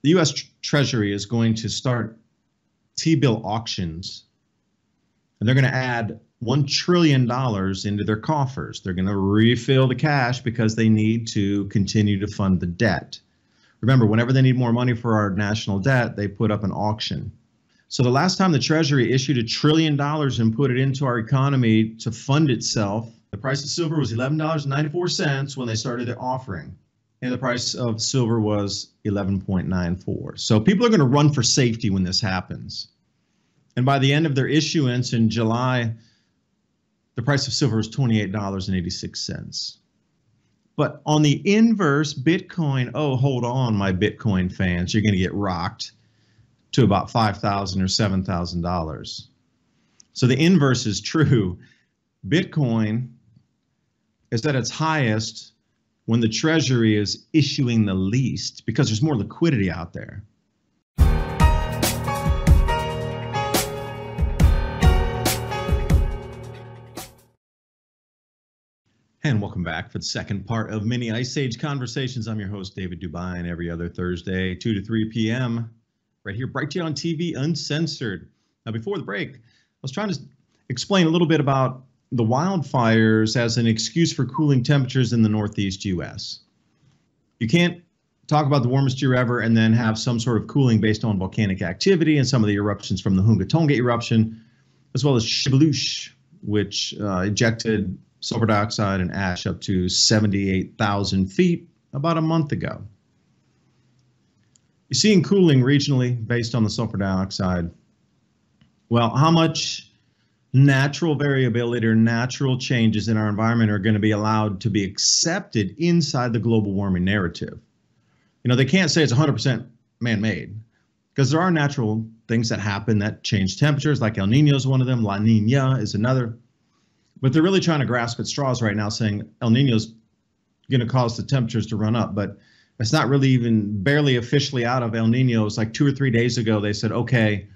the U.S. Treasury is going to start T-bill auctions, and they're going to add $1 trillion into their coffers. They're going to refill the cash because they need to continue to fund the debt. Remember, whenever they need more money for our national debt, they put up an auction. So the last time the Treasury issued $1 trillion and put it into our economy to fund itself, the price of silver was $11.94 when they started their offering. And the price of silver was 11.94. So people are going to run for safety when this happens. And by the end of their issuance in July, the price of silver was $28.86. But on the inverse, Bitcoin, oh, hold on, my Bitcoin fans, you're going to get rocked to about $5,000 or $7,000. So the inverse is true. Bitcoin is at its highest when the Treasury is issuing the least because there's more liquidity out there. And welcome back for the second part of Mini Ice Age Conversations. I'm your host, David Dubine, every other Thursday, 2 to 3 p.m. right here, Patriot on TV, uncensored. Now, before the break, I was trying to explain a little bit about the wildfires as an excuse for cooling temperatures in the Northeast U.S. You can't talk about the warmest year ever and then have some sort of cooling based on volcanic activity and some of the eruptions from the Hunga Tonga eruption, as well as Shibalush, which ejected sulfur dioxide and ash up to 78,000 feet about a month ago. You're seeing cooling regionally based on the sulfur dioxide. Well, how much natural variability or natural changes in our environment are going to be allowed to be accepted inside the global warming narrative? You know, they can't say it's 100% man-made because there are natural things that happen that change temperatures, like El Nino is one of them, La Nina is another. But they're really trying to grasp at straws right now, saying El Nino is going to cause the temperatures to run up. But it's not really even barely officially out of El Nino. It's like 2 or 3 days ago they said, okay,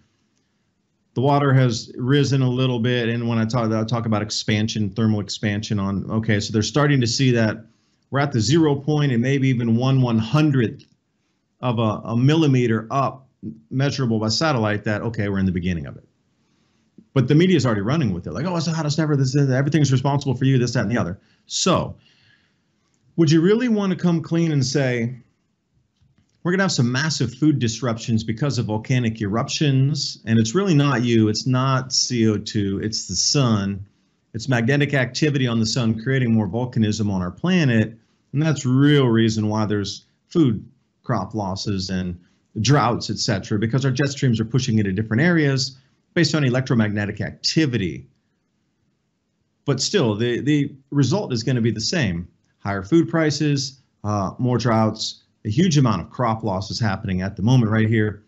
the water has risen a little bit. And when I talk about expansion, thermal expansion on, okay, so they're starting to see that we're at the 0 point and maybe even 1/100th of a millimeter up, measurable by satellite, that, okay, we're in the beginning of it. But the media is already running with it. Like, oh, it's the hottest ever. Everything's responsible for you, this, that, and the other. So would you really want to come clean and say, we're going to have some massive food disruptions because of volcanic eruptions, and it's really not you, it's not CO2, it's the sun. It's magnetic activity on the sun creating more volcanism on our planet, and that's real reason why there's food crop losses and droughts, etc., because our jet streams are pushing into different areas based on electromagnetic activity. But still, the result is going to be the same. Higher food prices, more droughts, a huge amount of crop loss is happening at the moment right here,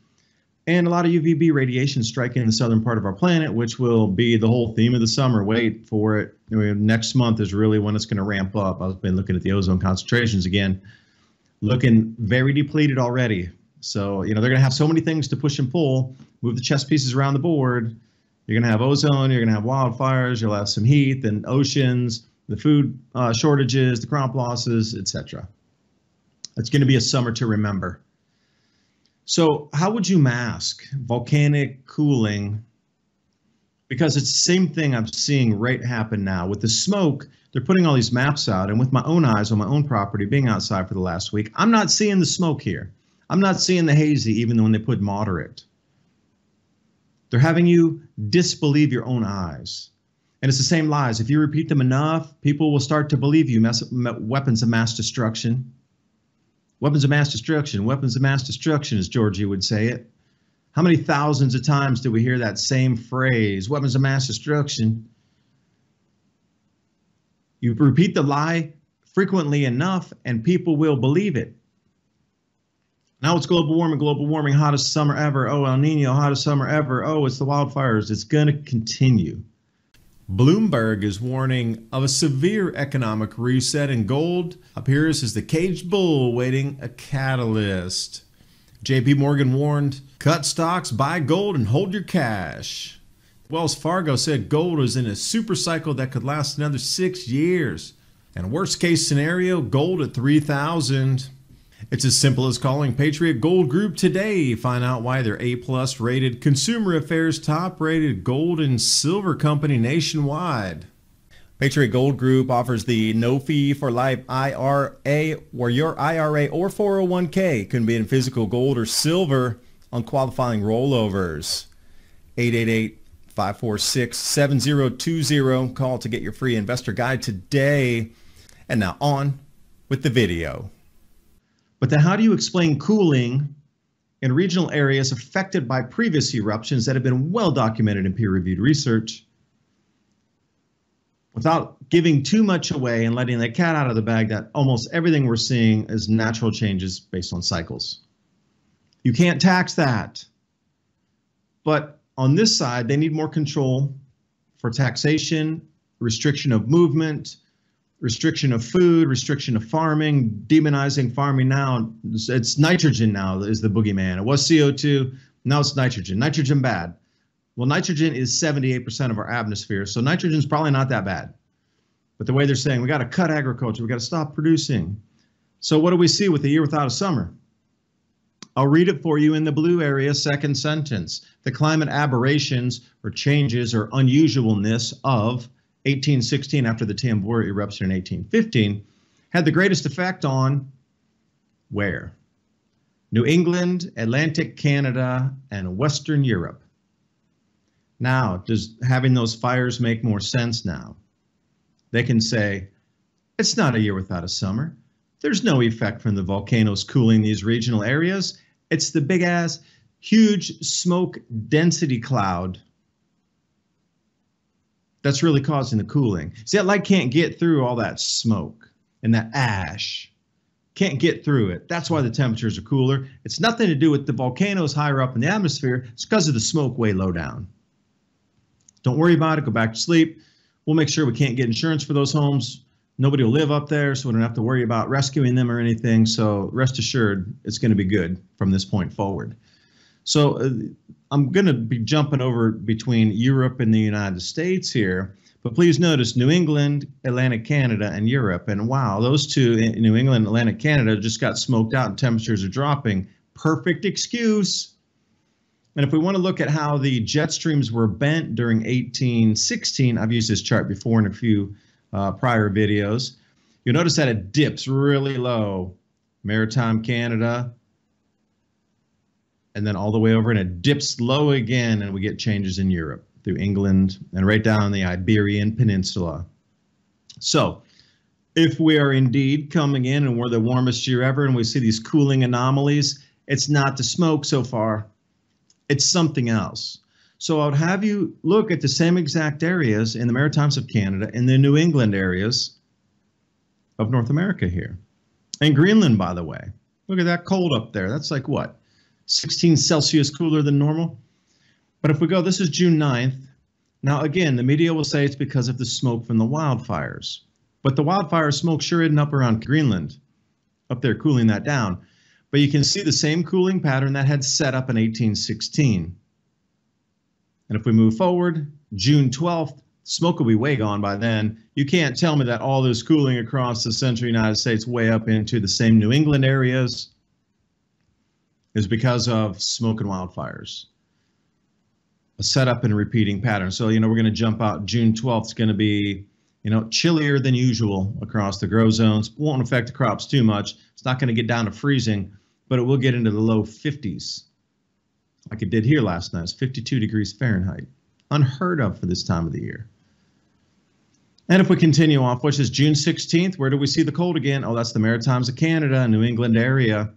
and a lot of UVB radiation striking the southern part of our planet, which will be the whole theme of the summer. Wait for it. I mean, next month is really when it's going to ramp up. I've been looking at the ozone concentrations again, looking very depleted already. So, you know, they're going to have so many things to push and pull, move the chess pieces around the board. You're going to have ozone, you're going to have wildfires, you'll have some heat, then oceans, the food shortages, the crop losses, etc. It's going to be a summer to remember. So how would you mask volcanic cooling? Because it's the same thing I'm seeing right happen now. With the smoke, they're putting all these maps out, and with my own eyes on my own property, being outside for the last week, I'm not seeing the smoke here. I'm not seeing the hazy, even when they put moderate. They're having you disbelieve your own eyes. And it's the same lies. If you repeat them enough, people will start to believe you. Weapons of mass destruction. Weapons of mass destruction. Weapons of mass destruction, as Georgie would say it. How many thousands of times do we hear that same phrase? Weapons of mass destruction. You repeat the lie frequently enough, and people will believe it. Now it's global warming, hottest summer ever. Oh, El Nino, hottest summer ever. Oh, it's the wildfires. It's going to continue. Bloomberg is warning of a severe economic reset, in gold appears as the caged bull waiting a catalyst. JP Morgan warned, cut stocks, buy gold, and hold your cash. Wells Fargo said gold is in a super cycle that could last another 6 years. And worst case scenario, gold at 3,000. It's as simple as calling Patriot Gold Group today. Find out why they're A+ rated, Consumer Affairs top rated gold and silver company nationwide. Patriot Gold Group offers the no fee for life IRA, where your IRA or 401k can be in physical gold or silver on qualifying rollovers. 888-546-7020. Call to get your free investor guide today. And now on with the video. But then how do you explain cooling in regional areas affected by previous eruptions that have been well documented in peer-reviewed research without giving too much away and letting the cat out of the bag that almost everything we're seeing is natural changes based on cycles? You can't tax that. But on this side, they need more control for taxation, restriction of movement, restriction of food, restriction of farming, demonizing farming now. It's nitrogen now is the boogeyman. It was CO2, now it's nitrogen. Nitrogen bad. Well, nitrogen is 78% of our atmosphere, so nitrogen's probably not that bad. But the way they're saying, we got to cut agriculture, we got to stop producing. So what do we see with the year without a summer? I'll read it for you in the blue area, second sentence. The climate aberrations or changes or unusualness of 1816 after the Tambora eruption in 1815 had the greatest effect on where? New England, Atlantic Canada, and Western Europe. Now, does having those fires make more sense now? They can say, it's not a year without a summer. There's no effect from the volcanoes cooling these regional areas. It's the big ass, huge smoke density cloud that's really causing the cooling. See, that light can't get through all that smoke and that ash. Can't get through it. That's why the temperatures are cooler. It's nothing to do with the volcanoes higher up in the atmosphere. It's because of the smoke way low down. Don't worry about it. Go back to sleep. We'll make sure we can't get insurance for those homes. Nobody will live up there, so we don't have to worry about rescuing them or anything. So rest assured, it's going to be good from this point forward. So I'm going to be jumping over between Europe and the United States here. But please notice New England, Atlantic Canada, and Europe. And wow, those two, New England, Atlantic Canada, just got smoked out and temperatures are dropping. Perfect excuse. And if we want to look at how the jet streams were bent during 1816, I've used this chart before in a few prior videos. You'll notice that it dips really low. Maritime Canada, and then all the way over, and it dips low again, and we get changes in Europe through England and right down the Iberian Peninsula. So if we are indeed coming in and we're the warmest year ever and we see these cooling anomalies, it's not the smoke so far, it's something else. So I would have you look at the same exact areas in the Maritimes of Canada and the New England areas of North America here. And Greenland, by the way, look at that cold up there. That's like what? 16 Celsius cooler than normal. But if we go, this is June 9th. Now, again, the media will say it's because of the smoke from the wildfires. But the wildfire smoke sure isn't up around Greenland, up there cooling that down. But you can see the same cooling pattern that had set up in 1816. And if we move forward, June 12th, smoke will be way gone by then. You can't tell me that all this cooling across the central United States way up into the same New England areas is because of smoke and wildfires. A setup and repeating pattern. So, we're going to jump out. June 12th is going to be, chillier than usual across the grow zones. Won't affect the crops too much. It's not going to get down to freezing, but it will get into the low 50s. Like it did here last night. It's 52 degrees Fahrenheit. Unheard of for this time of the year. And if we continue off, which is June 16th, where do we see the cold again? Oh, that's the Maritimes of Canada, New England area.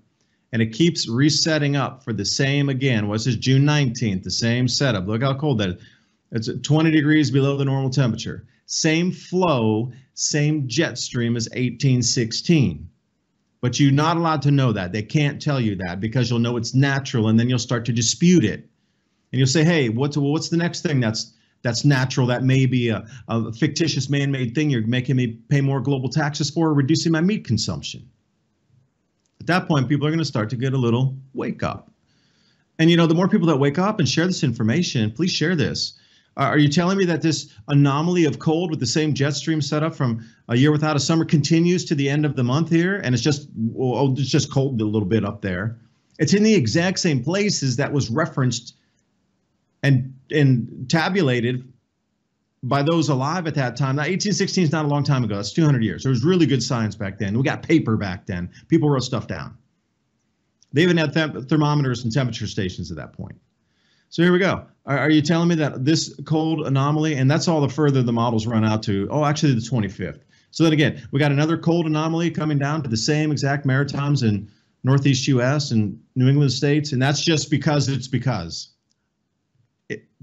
And it keeps resetting up for the same again. What's this? June 19th, the same setup. Look how cold that is. It's at 20 degrees below the normal temperature. Same flow, same jet stream as 1816. But you're not allowed to know that. They can't tell you that because you'll know it's natural, and then you'll start to dispute it. And you'll say, hey, what's the next thing that's natural, that may be a fictitious man-made thing you're making me pay more global taxes for, or reducing my meat consumption? At that point, people are going to start to get a little wake up. And, the more people that wake up and share this information, please share this. Are you telling me that this anomaly of cold with the same jet stream setup from a year without a summer continues to the end of the month here, and it's just cold a little bit up there? It's in the exact same places that was referenced and tabulated by those alive at that time. Now, 1816 is not a long time ago. That's 200 years. There was really good science back then. We got paper back then. People wrote stuff down. They even had thermometers and temperature stations at that point. So here we go. Are you telling me that this cold anomaly, and that's all the further the models run out to, oh, actually the 25th. So then again, we got another cold anomaly coming down to the same exact maritimes in Northeast U.S. and New England states, and that's just because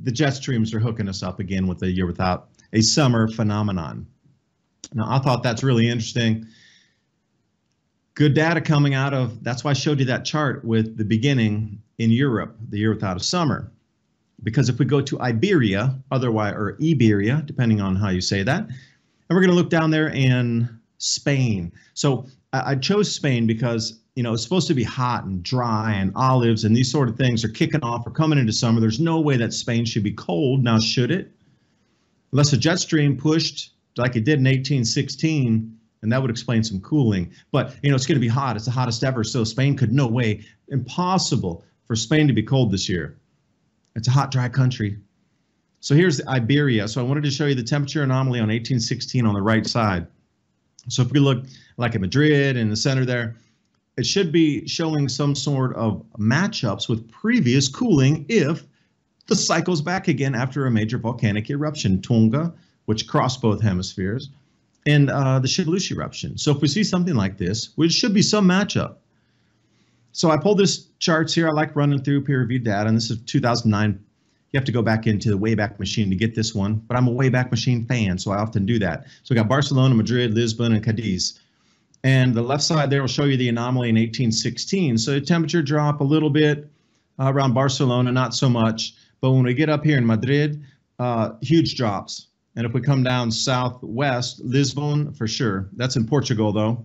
the jet streams are hooking us up again with a year without a summer phenomenon. Now, I thought that's really interesting. Good data coming out of, that's why I showed you that chart with the beginning in Europe, the year without a summer. Because if we go to Iberia, otherwise, or Iberia, depending on how you say that, and we're going to look down there in Spain. So I chose Spain because, you know, it's supposed to be hot and dry, and olives and these sort of things are kicking off or coming into summer. There's no way that Spain should be cold. Now, should it? Unless a jet stream pushed like it did in 1816, and that would explain some cooling. But, you know, it's going to be hot. It's the hottest ever. So Spain could, no way, impossible for Spain to be cold this year. It's a hot, dry country. So here's Iberia. So I wanted to show you the temperature anomaly on 1816 on the right side. So if we look like at Madrid in the center there, it should be showing some sort of matchups with previous cooling if the cycle's back again after a major volcanic eruption, Tonga, which crossed both hemispheres, and the Shigalushi eruption. So if we see something like this, which should be some matchup. So I pulled this charts here. I like running through peer-reviewed data, and this is 2009. You have to go back into the Wayback Machine to get this one, but I'm a Wayback Machine fan, so I often do that. So we got Barcelona, Madrid, Lisbon, and Cadiz. And the left side there will show you the anomaly in 1816. So the temperature drop a little bit around Barcelona, not so much. But when we get up here in Madrid, huge drops. And if we come down southwest, Lisbon, for sure. That's in Portugal, though.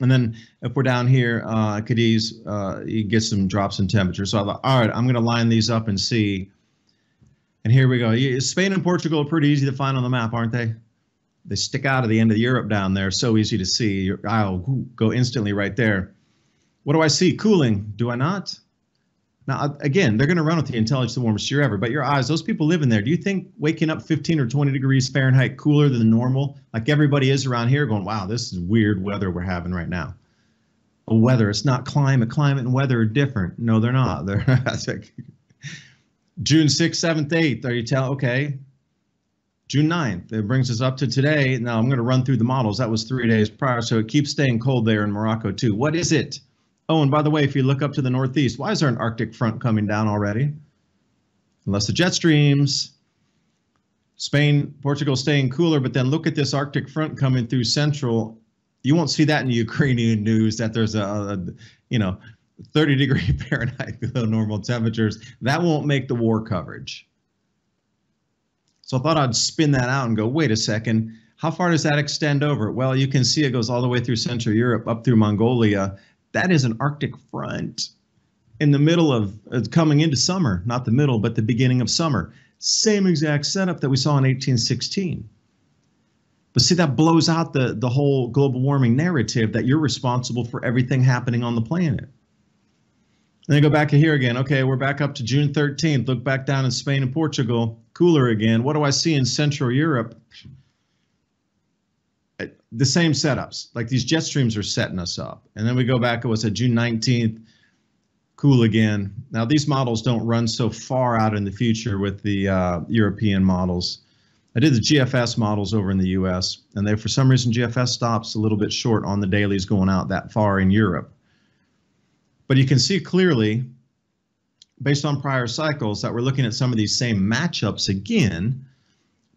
And then if we're down here, Cadiz, you get some drops in temperature. So I thought, all right, I'm going to line these up and see. And here we go. Spain and Portugal are pretty easy to find on the map, aren't they? They stick out of the end of Europe down there. So easy to see. Your eye will go instantly right there. What do I see? Cooling. Do I not? Now, again, they're going to run with the intelligence the warmest year ever. But your eyes, those people live in there. Do you think waking up 15 or 20 degrees Fahrenheit cooler than normal, like everybody is around here going, wow, this is weird weather we're having right now? Weather, it's not climate. Climate and weather are different. No, they're not. They're June 6th, 7th, 8th. Are you telling? Okay. June 9th. It brings us up to today. Now I'm going to run through the models. That was 3 days prior. So it keeps staying cold there in Morocco too. What is it? Oh, and by the way, if you look up to the northeast, why is there an Arctic front coming down already? Unless the jet streams. Spain, Portugal staying cooler, but then look at this Arctic front coming through central. You won't see that in the Ukrainian news that there's a 30-degree Fahrenheit below normal temperatures. That won't make the war coverage. So I thought I'd spin that out and go, wait a second, how far does that extend over? Well, you can see it goes all the way through Central Europe, up through Mongolia. That is an Arctic front in the middle of coming into summer, not the middle, but the beginning of summer. Same exact setup that we saw in 1816. But see, that blows out the whole global warming narrative that you're responsible for everything happening on the planet. And then go back to here again. Okay, we're back up to June 13th. Look back down in Spain and Portugal. Cooler again. What do I see in Central Europe? The same setups. Like these jet streams are setting us up. And then we go back, it was at June 19th. Cool again. Now, these models don't run so far out in the future with the European models. I did the GFS models over in the US, and they, for some reason, GFS stops a little bit short on the dailies going out that far in Europe. But you can see clearly, based on prior cycles, that we're looking at some of these same matchups again.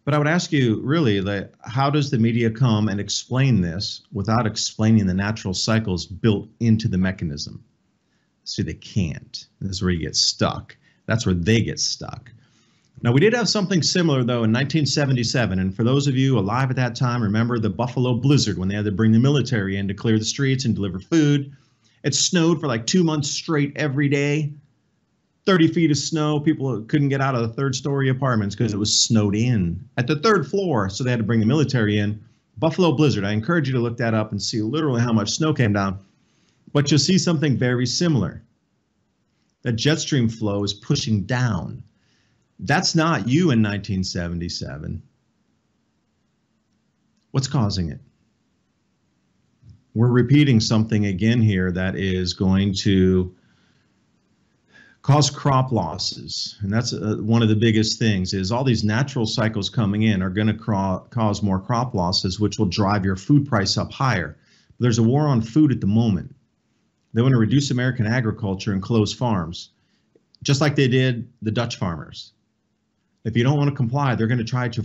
But I would ask you, really, that how does the media come and explain this without explaining the natural cycles built into the mechanism? See, they can't. This is where you get stuck. That's where they get stuck. Now, we did have something similar, though, in 1977. And for those of you alive at that time, remember the Buffalo blizzard when they had to bring the military in to clear the streets and deliver food. It snowed for like 2 months straight every day. 30 feet of snow. People couldn't get out of the third-story apartments because it was snowed in at the third floor, so they had to bring the military in. Buffalo blizzard. I encourage you to look that up and see literally how much snow came down. But you'll see something very similar. That jet stream flow is pushing down. That's not you in 1977. What's causing it? We're repeating something again here that is going to cause crop losses. And that's one of the biggest things is all these natural cycles coming in are going to cause more crop losses, which will drive your food price up higher. There's a war on food at the moment. They want to reduce American agriculture and close farms, just like they did the Dutch farmers. If you don't want to comply, they're going to try to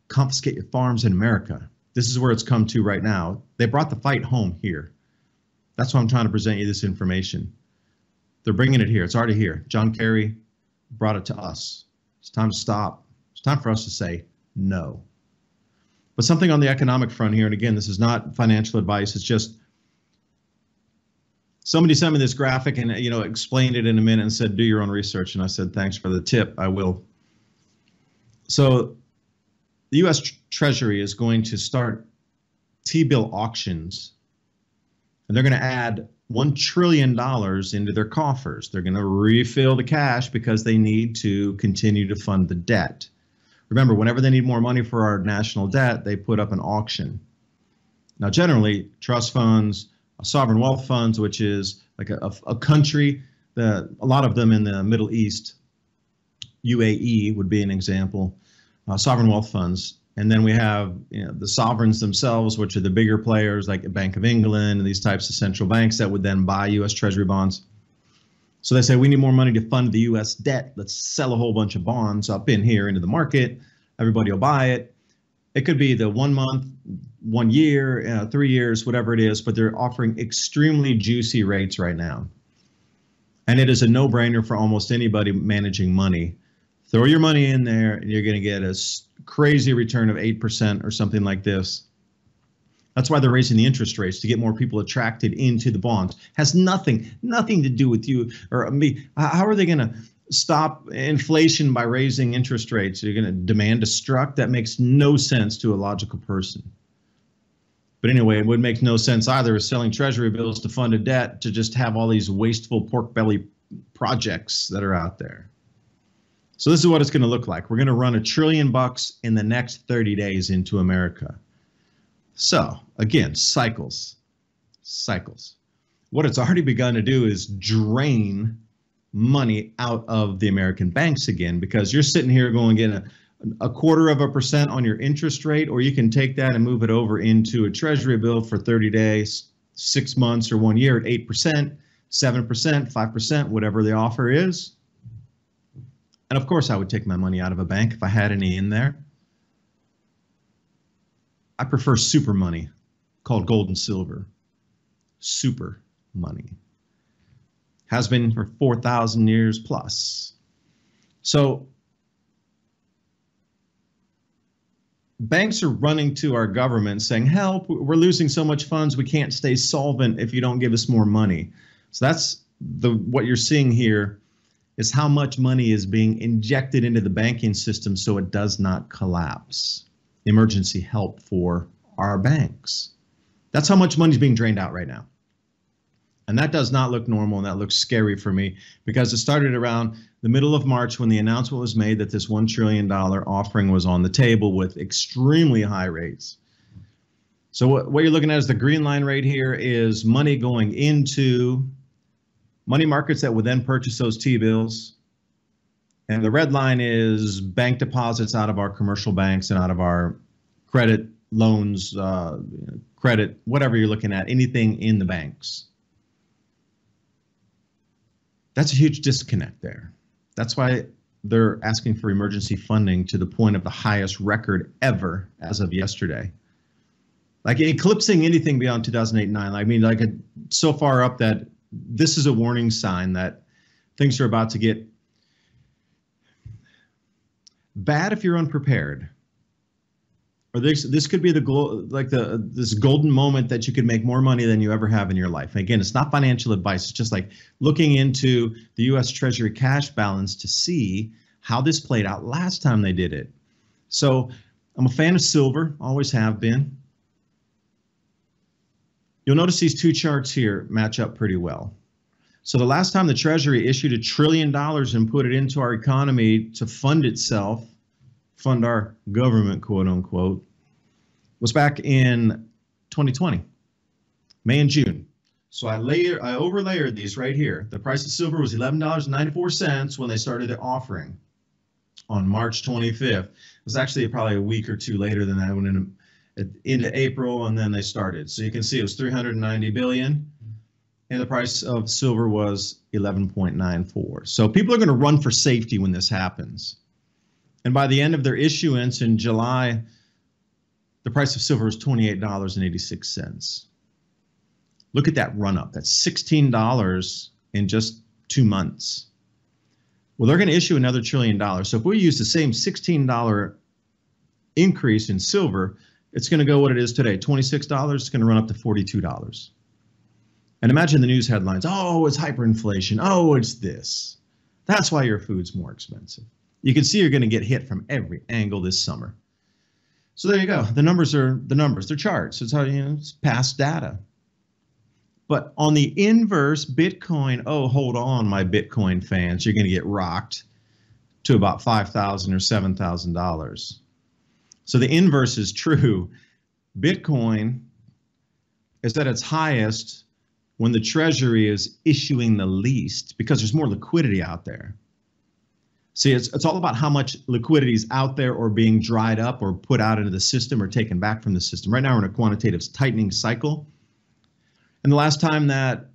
confiscate your farms in America. This is where it's come to right now. They brought the fight home here. That's why I'm trying to present you this information. They're bringing it here. It's already here. John Kerry brought it to us. It's time to stop. It's time for us to say no. But something on the economic front here, and again, this is not financial advice. It's just somebody sent me this graphic and explained it in a minute and said, do your own research. And I said, thanks for the tip. I will. So the U.S. Treasury is going to start T-bill auctions, and they're going to add $1 trillion into their coffers. They're going to refill the cash because they need to continue to fund the debt. Remember, whenever they need more money for our national debt, they put up an auction. Now, generally, trust funds, sovereign wealth funds, which is like a country, a lot of them in the Middle East, UAE would be an example, sovereign wealth funds. And then we have the sovereigns themselves, which are the bigger players like the Bank of England and these types of central banks that would then buy U.S. Treasury bonds. So they say, we need more money to fund the U.S. debt. Let's sell a whole bunch of bonds up in here into the market. Everybody will buy it. It could be the 1 month, 1 year, 3 years, whatever it is, but they're offering extremely juicy rates right now. And it is a no-brainer for almost anybody managing money. Throw your money in there and you're going to get a crazy return of 8% or something like this. That's why they're raising the interest rates, to get more people attracted into the bonds. Has nothing to do with you or me. How are they going to stop inflation by raising interest rates? You're going to demand a struck? That makes no sense to a logical person. But anyway, it would make no sense either as selling treasury bills to fund a debt to just have all these wasteful pork belly projects that are out there. So this is what it's going to look like. We're going to run $1 trillion in the next 30 days into America. So again, cycles. What it's already begun to do is drain money out of the American banks again, because you're sitting here going to get a 1/4% on your interest rate, or you can take that and move it over into a treasury bill for 30 days, 6 months, or 1 year at 8%, 7%, 5%, whatever the offer is. And of course, I would take my money out of a bank if I had any in there. I prefer super money, called gold and silver. Super money. Has been for 4,000 years plus. So banks are running to our government saying, help, we're losing so much funds, we can't stay solvent if you don't give us more money. So that's what you're seeing here, is how much money is being injected into the banking system so it does not collapse. Emergency help for our banks. That's how much money is being drained out right now. And that does not look normal, and that looks scary for me, because it started around the middle of March when the announcement was made that this $1 trillion offering was on the table with extremely high rates. So what you're looking at is the green line right here is money going into money markets that would then purchase those T-bills. And the red line is bank deposits out of our commercial banks and out of our credit loans, credit, whatever you're looking at, anything in the banks. That's a huge disconnect there. That's why they're asking for emergency funding to the point of the highest record ever as of yesterday. Like eclipsing anything beyond 2008-9. I mean, like so far up that this is a warning sign that things are about to get bad if you're unprepared. or this could be this golden moment that you could make more money than you ever have in your life. And again, it's not financial advice. It's just like looking into the U.S. Treasury cash balance to see how this played out last time they did it. So I'm a fan of silver, always have been. You'll notice these two charts here match up pretty well. So the last time the Treasury issued $1 trillion and put it into our economy to fund itself, fund our government, quote unquote, was back in 2020, May and June. So I overlayered these right here. The price of silver was $11.94 when they started the offering on March 25th. It was actually probably a week or two later than that, when into April, and then they started. So you can see it was 390 billion, and the price of silver was 11.94. So people are going to run for safety when this happens. And by the end of their issuance in July, the price of silver is $28.86. Look at that run up. That's $16 in just 2 months. Well, they're going to issue another $1 trillion. So if we use the same $16 increase in silver, it's going to go what it is today, $26. It's going to run up to $42. And imagine the news headlines. Oh, it's hyperinflation. Oh, it's this. That's why your food's more expensive. You can see you're going to get hit from every angle this summer. So there you go. The numbers are the numbers. They're charts. It's how, it's past data. But on the inverse, Bitcoin, oh, hold on, my Bitcoin fans, you're going to get rocked to about $5,000 or $7,000. So the inverse is true. Bitcoin is at its highest when the Treasury is issuing the least, because there's more liquidity out there. See, it's all about how much liquidity is out there or being dried up or put out into the system or taken back from the system. Right now we're in a quantitative tightening cycle. And the last time that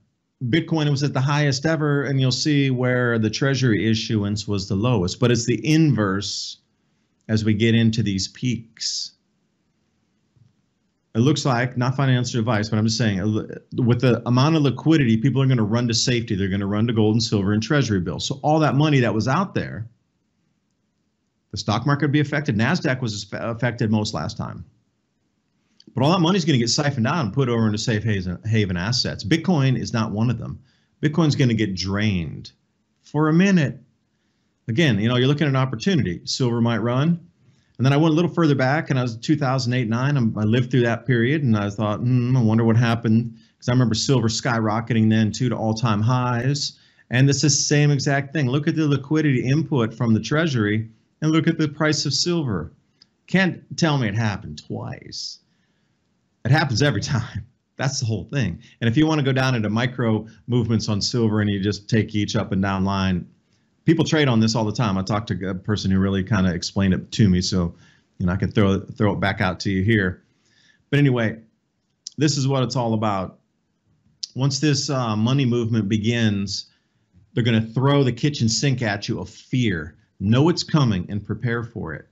Bitcoin was at the highest ever, and you'll see where the Treasury issuance was the lowest, but it's the inverse as we get into these peaks. It looks like, not financial advice, but I'm just saying, with the amount of liquidity, people are going to run to safety. They're going to run to gold and silver and Treasury bills. So all that money that was out there, the stock market would be affected. NASDAQ was affected most last time. But all that money is going to get siphoned out and put over into safe haven assets. Bitcoin is not one of them. Bitcoin's going to get drained for a minute. Again, you're looking at an opportunity. Silver might run. And then I went a little further back, and I was 2008-9. I lived through that period, and I thought, I wonder what happened. Because I remember silver skyrocketing then too to all-time highs. And it's the same exact thing. Look at the liquidity input from the Treasury, and look at the price of silver. Can't tell me it happened twice. It happens every time. That's the whole thing. And if you want to go down into micro movements on silver and you just take each up and down line, people trade on this all the time. I talked to a person who really kind of explained it to me, so I can throw it back out to you here. But anyway, this is what it's all about. Once this money movement begins, they're going to throw the kitchen sink at you of fear. Know it's coming and prepare for it.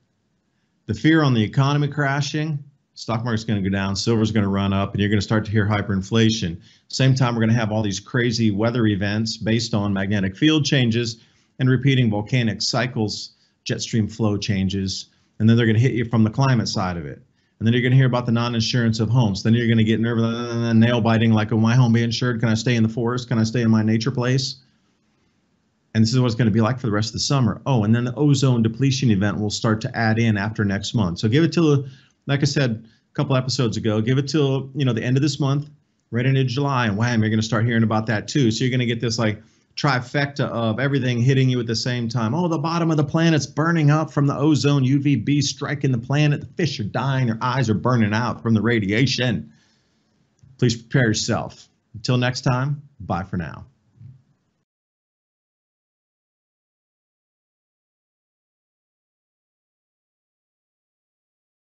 The fear on the economy crashing, stock market's going to go down, silver's going to run up, and you're going to start to hear hyperinflation. Same time, we're going to have all these crazy weather events based on magnetic field changes and repeating volcanic cycles, jet stream flow changes, and then they're going to hit you from the climate side of it. And then you're going to hear about the non-insurance of homes. Then you're going to get nervous, nail biting, like, oh, my home be insured? Can I stay in the forest? Can I stay in my nature place? And this is what it's going to be like for the rest of the summer. Oh, and then the ozone depletion event will start to add in after next month. So give it till, like I said a couple episodes ago, give it till the end of this month, right into July, and wham, you're going to start hearing about that too. So you're going to get this like trifecta of everything hitting you at the same time. Oh, the bottom of the planet's burning up from the ozone, UVB striking the planet. The fish are dying. Their eyes are burning out from the radiation. Please prepare yourself. Until next time, bye for now.